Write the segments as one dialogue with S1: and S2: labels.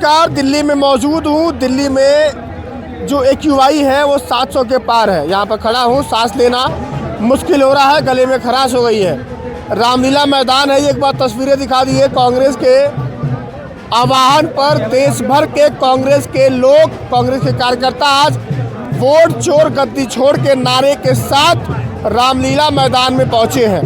S1: नमस्कार, दिल्ली में मौजूद हूँ। दिल्ली में जो AQI है वो 700 के पार है। यहाँ पर खड़ा हूँ, सांस लेना मुश्किल हो रहा है, गले में खराश हो गई है। रामलीला मैदान है। एक बार तस्वीरें दिखा दी है। कांग्रेस के आह्वान पर देश भर के कांग्रेस के लोग, कांग्रेस के कार्यकर्ता आज वोट चोर गद्दी छोड़ के नारे के साथ रामलीला मैदान में पहुँचे हैं।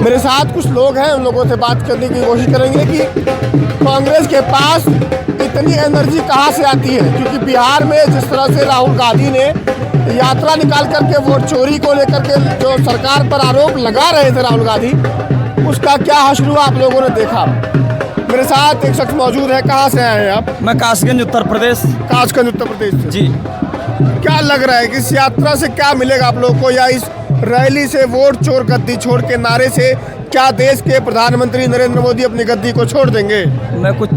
S1: मेरे साथ कुछ लोग हैं, उन लोगों से बात करने की कोशिश करेंगे कि कांग्रेस के पास इतनी एनर्जी कहां से आती है, क्योंकि बिहार में जिस तरह से राहुल गांधी ने यात्रा निकाल करके वोट चोरी को लेकर के जो सरकार पर आरोप लगा रहे थे राहुल गांधी, उसका क्या हश्र हुआ आप लोगों ने देखा। मेरे साथ एक शख्स मौजूद है। कहाँ से आए हैं आप?
S2: मैं कासगंज उत्तर प्रदेश।
S1: कासगंज उत्तर प्रदेश से।
S2: जी,
S1: क्या लग रहा है कि इस यात्रा से क्या मिलेगा आप लोग को, या इस रैली से वोट चोर गद्दी छोड़ के नारे से क्या देश के प्रधानमंत्री नरेंद्र मोदी अपनी गद्दी को छोड़ देंगे?
S2: मैं कुछ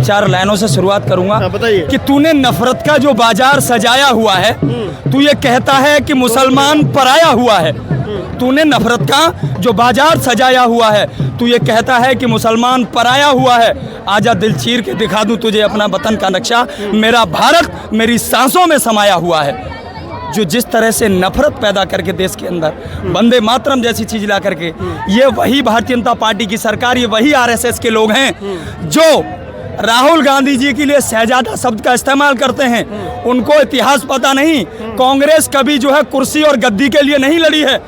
S2: 4 लाइनों से शुरुआत करूंगा।
S1: बताइए
S2: कि तूने नफरत का जो बाजार सजाया हुआ है, तू ये कहता है कि मुसलमान पराया हुआ है। तूने नफरत का जो बाजार सजाया हुआ है, तू ये कहता है कि मुसलमान पराया हुआ है। आजा दिल चीर के दिखा दूं तुझे अपना वतन का नक्शा। मेरा भारत मेरी सांसों में समाया हुआ है। जो जिस तरह से नफरत पैदा करके देश के अंदर वंदे मातरम जैसी चीज ला करके, ये वही भारतीय जनता पार्टी की सरकार, ये वही RSS के लोग हैं जो राहुल गांधी जी के लिए शहजादा शब्द का इस्तेमाल करते हैं। उनको इतिहास पता नहीं। कांग्रेस कभी जो है कुर्सी और गद्दी के लिए नहीं लड़ी है।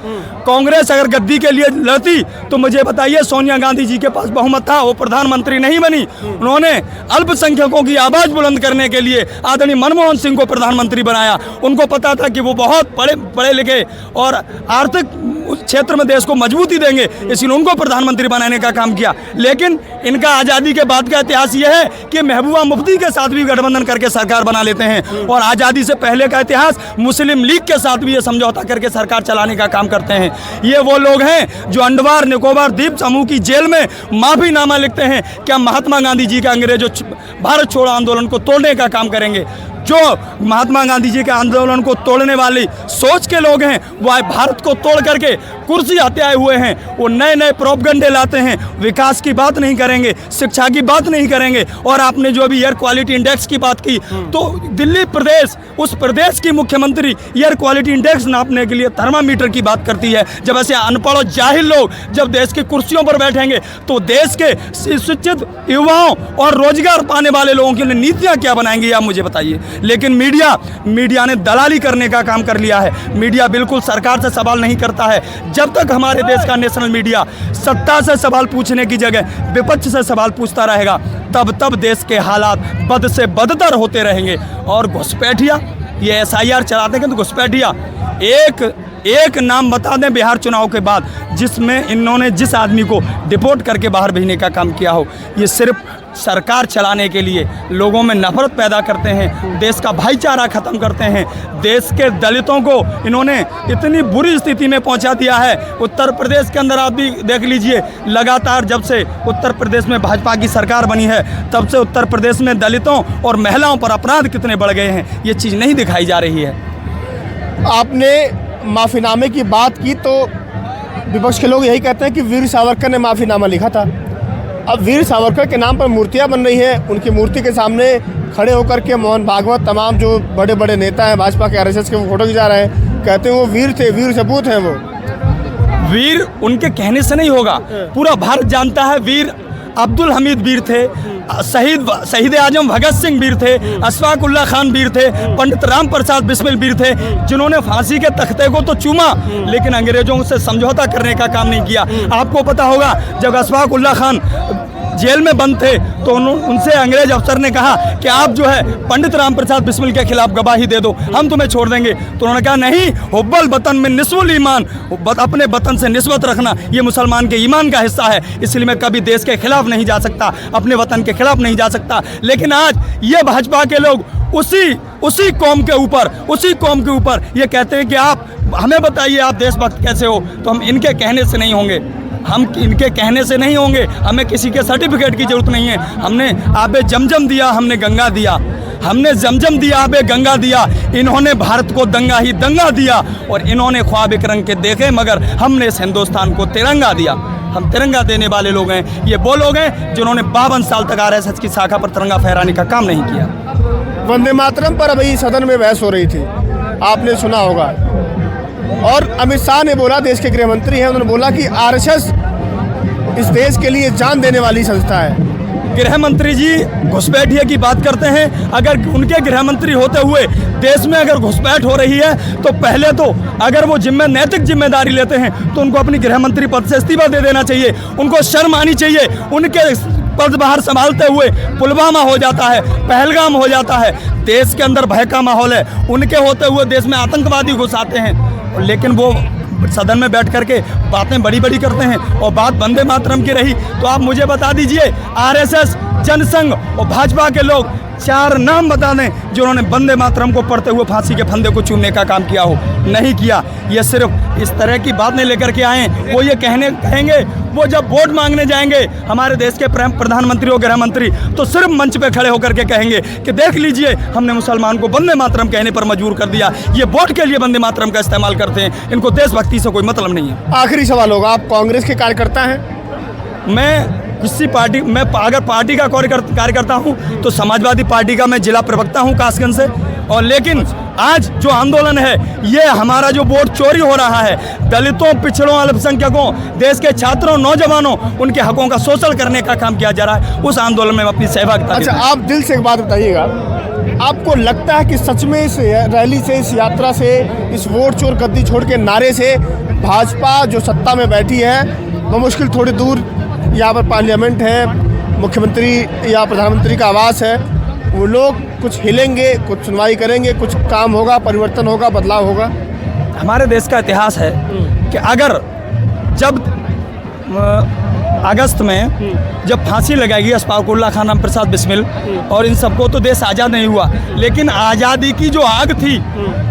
S2: कांग्रेस अगर गद्दी के लिए लड़ती तो मुझे बताइए, सोनिया गांधी जी के पास बहुमत था, वो प्रधानमंत्री नहीं बनी। उन्होंने अल्पसंख्यकों की आवाज बुलंद करने के लिए आदरणीय मनमोहन सिंह को प्रधानमंत्री बनाया। उनको पता था कि वो बहुत पढ़े लिखे और आर्थिक क्षेत्र में देश को मजबूती देंगे, इसलिए उनको प्रधानमंत्री बनाने का काम किया। लेकिन इनका आज़ादी के बाद का इतिहास यह है कि महबूबा मुफ्ती के साथ भी गठबंधन करके सरकार बना लेते हैं, और आज़ादी से पहले का इतिहास मुस्लिम लीग के साथ भी ये समझौता करके सरकार चलाने का काम करते हैं। ये वो लोग हैं जो अंडमान निकोबार द्वीप समूह की जेल में माफीनामा लिखते हैं। क्या महात्मा गांधी जी के अंग्रेजों भारत छोड़ो आंदोलन को तोड़ने का काम करेंगे? जो महात्मा गांधी जी के आंदोलन को तोड़ने वाली सोच के लोग हैं, वो आज भारत को तोड़ करके कुर्सी हत्याए हुए हैं। वो नए नए प्रोपगंडे लाते हैं, विकास की बात नहीं करेंगे, शिक्षा की बात नहीं करेंगे। और आपने जो अभी एयर क्वालिटी इंडेक्स की बात की, तो दिल्ली प्रदेश, उस प्रदेश की मुख्यमंत्री एयर क्वालिटी इंडेक्स नापने के लिए थर्मामीटर की बात करती है। जब ऐसे अनपढ़ और जाहिल लोग जब देश की कुर्सियों पर बैठेंगे तो देश के शिक्षित युवाओं और रोजगार पाने वाले लोगों के लिए नीतियां क्या बनाएंगे, आप मुझे बताइए। लेकिन मीडिया ने दलाली करने का काम कर लिया है। मीडिया बिल्कुल सरकार से सवाल नहीं करता है। जब तक हमारे देश का नेशनल मीडिया सत्ता से सवाल पूछने की जगह विपक्ष से सवाल पूछता रहेगा, तब देश के हालात बद से बदतर होते रहेंगे। और घुसपैठिया ये SIR चलाते हैं, तो घुसपैठिया एक नाम बता दें बिहार चुनाव के बाद जिसमें इन्होंने जिस आदमी को डिपोर्ट करके बाहर भेजने का काम किया हो। ये सिर्फ सरकार चलाने के लिए लोगों में नफरत पैदा करते हैं, देश का भाईचारा खत्म करते हैं। देश के दलितों को इन्होंने इतनी बुरी स्थिति में पहुंचा दिया है। उत्तर प्रदेश के अंदर आप भी देख लीजिए, लगातार जब से उत्तर प्रदेश में भाजपा की सरकार बनी है, तब से उत्तर प्रदेश में दलितों और महिलाओं पर अपराध कितने बढ़ गए हैं, ये चीज़ नहीं दिखाई जा रही है।
S1: आपने माफ़ीनामे की बात की तो विपक्ष के लोग यही कहते हैं कि वीर सावरकर ने माफ़ीनामा लिखा था। अब वीर सावरकर के नाम पर मूर्तियां बन रही हैं। उनकी मूर्ति के सामने खड़े होकर के मोहन भागवत, तमाम जो बड़े बड़े नेता हैं भाजपा के RSS के, वो फोटो खिंचा रहे हैं। कहते हैं वो वीर थे, वीर सपूत हैं। वो
S2: वीर उनके कहने से नहीं होगा, पूरा भारत जानता है। वीर अब्दुल हमीद वीर थे, शहीद आजम भगत सिंह वीर थे, अशफाक उल्लाह खान वीर थे, पंडित राम प्रसाद बिस्मिल वीर थे, जिन्होंने फांसी के तख्ते को तो चूमा लेकिन अंग्रेजों से समझौता करने का काम नहीं किया। आपको पता होगा जब अशफाक उल्लाह खान जेल में बंद थे तो उनसे अंग्रेज अफसर ने कहा कि आप जो है पंडित राम प्रसाद बिस्मिल के खिलाफ गवाही दे दो, हम तुम्हें छोड़ देंगे। तो उन्होंने कहा नहीं, हुब्बल वतन में निस्वुल ईमान, अपने वतन से निस्बत रखना ये मुसलमान के ईमान का हिस्सा है, इसलिए मैं कभी देश के खिलाफ नहीं जा सकता, अपने वतन के खिलाफ नहीं जा सकता। लेकिन आज ये भाजपा के लोग उसी कौम के ऊपर ये कहते हैं कि आप हमें बताइए आप देशभक्त कैसे हो। तो हम इनके कहने से नहीं होंगे, हमें किसी के सर्टिफिकेट की जरूरत नहीं है। हमने आबे जमजम दिया, हमने गंगा दिया। हमने जमजम दिया, अबे गंगा दिया, इन्होंने भारत को दंगा ही दंगा दिया, और इन्होंने ख्वाब एक रंग के देखे मगर हमने इस हिंदुस्तान को तिरंगा दिया। हम तिरंगा देने वाले लोग हैं। ये वो लोग हैं जिन्होंने 52 साल तक आरएसएस की शाखा पर तिरंगा फहराने का काम नहीं किया।
S1: वंदे मातरम पर अभी सदन में बहस हो रही थी, आपने सुना होगा, और अमित शाह ने बोला, देश के गृह मंत्री हैं, उन्होंने बोला कि आरएसएस इस देश के लिए जान देने वाली संस्था है।
S2: गृह मंत्री जी घुसपैठिए की बात करते हैं। अगर उनके गृह मंत्री होते हुए देश में अगर घुसपैठ हो रही है तो पहले तो अगर वो नैतिक जिम्मेदारी लेते हैं तो उनको अपनी गृह मंत्री पद से इस्तीफा दे देना चाहिए। उनको शर्म आनी चाहिए। उनके पद बाहर संभालते हुए पुलवामा हो जाता है, पहलगाम हो जाता है, देश के अंदर भय का माहौल है। उनके होते हुए देश में आतंकवादी घुस आते हैं, लेकिन वो सदन में बैठ करके बातें बड़ी बड़ी करते हैं। और बात वंदे मातरम की रही तो आप मुझे बता दीजिए, आरएसएस, जनसंघ और भाजपा के लोग 4 नाम बता दें जिन्होंने वंदे मातरम को पढ़ते हुए फांसी के फंदे को चूमने का काम किया हो। नहीं किया। ये सिर्फ इस तरह की बात नहीं लेकर के आए। वो ये कहेंगे, वो जब वोट मांगने जाएंगे हमारे देश के प्रधानमंत्री और गृह मंत्री, तो सिर्फ मंच पे खड़े होकर के कहेंगे कि देख लीजिए हमने मुसलमान को वंदे मातरम कहने पर मजबूर कर दिया। ये वोट के लिए वंदे मातरम का इस्तेमाल करते हैं। इनको देशभक्ति से कोई मतलब नहीं है।
S1: आखिरी सवाल होगा, आप कांग्रेस के कार्यकर्ता हैं?
S2: मैं किसी पार्टी, मैं अगर पार्टी का कार्यकर्ता हूं तो समाजवादी पार्टी का मैं जिला प्रवक्ता हूं कासगंज से। और लेकिन आज जो आंदोलन है, ये हमारा जो वोट चोरी हो रहा है, दलितों, पिछड़ों, अल्पसंख्यकों, देश के छात्रों, नौजवानों, उनके हकों का शोषण करने का काम किया जा रहा है। उस आंदोलन में अपनी सहभागिता।
S1: अच्छा, आप दिल से एक बात बताइएगा, आपको लगता है कि सच में इस रैली से, इस यात्रा से, इस वोट चोर गद्दी छोड़ के नारे से भाजपा जो सत्ता में बैठी है वो मुश्किल थोड़ी दूर, यहाँ पर पार्लियामेंट है, मुख्यमंत्री या प्रधानमंत्री का आवास है, वो लोग कुछ हिलेंगे, कुछ सुनवाई करेंगे, कुछ काम होगा, परिवर्तन होगा, बदलाव होगा?
S2: हमारे देश का इतिहास है कि अगर जब अगस्त में जब फांसी लगाएगी अशफाकुल्लाह खान, राम प्रसाद बिस्मिल और इन सबको, तो देश आज़ाद नहीं हुआ। लेकिन आज़ादी की जो आग थी,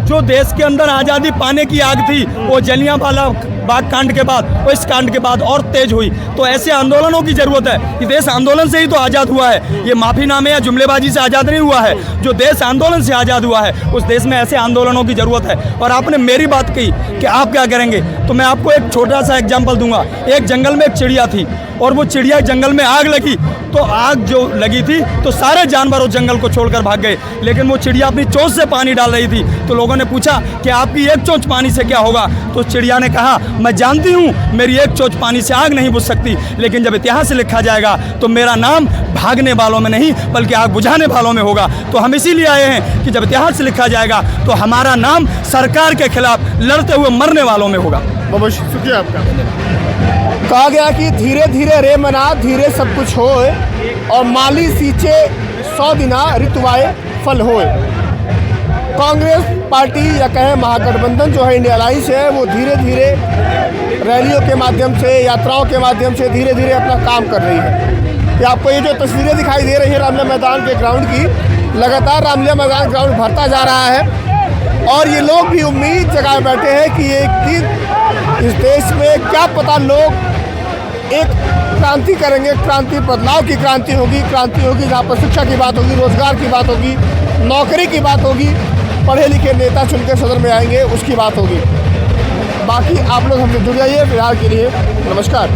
S2: जो देश के अंदर आज़ादी पाने की आग थी, वो जलियांवाला बाग कांड के बाद, वो इस कांड के बाद और तेज हुई। तो ऐसे आंदोलनों की ज़रूरत है। ये देश आंदोलन से ही तो आज़ाद हुआ है। ये माफीनामे या जुमलेबाजी से आज़ाद नहीं हुआ है। जो देश आंदोलन से आज़ाद हुआ है, उस देश में ऐसे आंदोलनों की ज़रूरत है। और आपने मेरी बात कही कि आप क्या करेंगे, तो मैं आपको एक छोटा सा एग्जाम्पल दूंगा। एक जंगल में एक चिड़िया थी और वो चिड़िया जंगल में आग लगी, तो आग जो लगी थी तो सारे जानवर उस जंगल को छोड़कर भाग गए। लेकिन वो चिड़िया अपनी चोंच से पानी डाल रही थी, तो लोगों ने पूछा कि आपकी एक चोंच पानी से क्या होगा? तो चिड़िया ने कहा, मैं जानती हूँ मेरी एक चोंच पानी से आग नहीं बुझ सकती, लेकिन जब इतिहास लिखा जाएगा तो मेरा नाम भागने वालों में नहीं बल्कि आग बुझाने वालों में होगा। तो हम इसीलिए आए हैं कि जब इतिहास लिखा जाएगा तो हमारा नाम सरकार के खिलाफ लड़ते हुए मरने वालों में होगा।
S1: बहुत शुक्रिया आपका। कहा गया कि धीरे धीरे रे मना, धीरे सब कुछ होए, और माली सींचे 100 दिना ऋतुवाए फल होए। कांग्रेस पार्टी या कहें महागठबंधन जो है, इंडिया अलायंस है, वो धीरे धीरे रैलियों के माध्यम से, यात्राओं के माध्यम से धीरे धीरे अपना काम कर रही है। ये आपको ये जो तस्वीरें दिखाई दे रही है रामलीला मैदान के ग्राउंड की, लगातार रामलीला मैदान ग्राउंड भरता जा रहा है और ये लोग भी उम्मीद जगाए बैठे हैं कि एक दिन इस देश में क्या पता लोग एक क्रांति करेंगे, क्रांति, बदलाव की क्रांति होगी जहाँ पर शिक्षा की बात होगी, रोजगार की बात होगी, नौकरी की बात होगी, पढ़े लिखे नेता चुनकर सदन में आएंगे, उसकी बात होगी। बाकी आप लोग हमसे जुड़ जाइए। फिलहाल के लिए नमस्कार।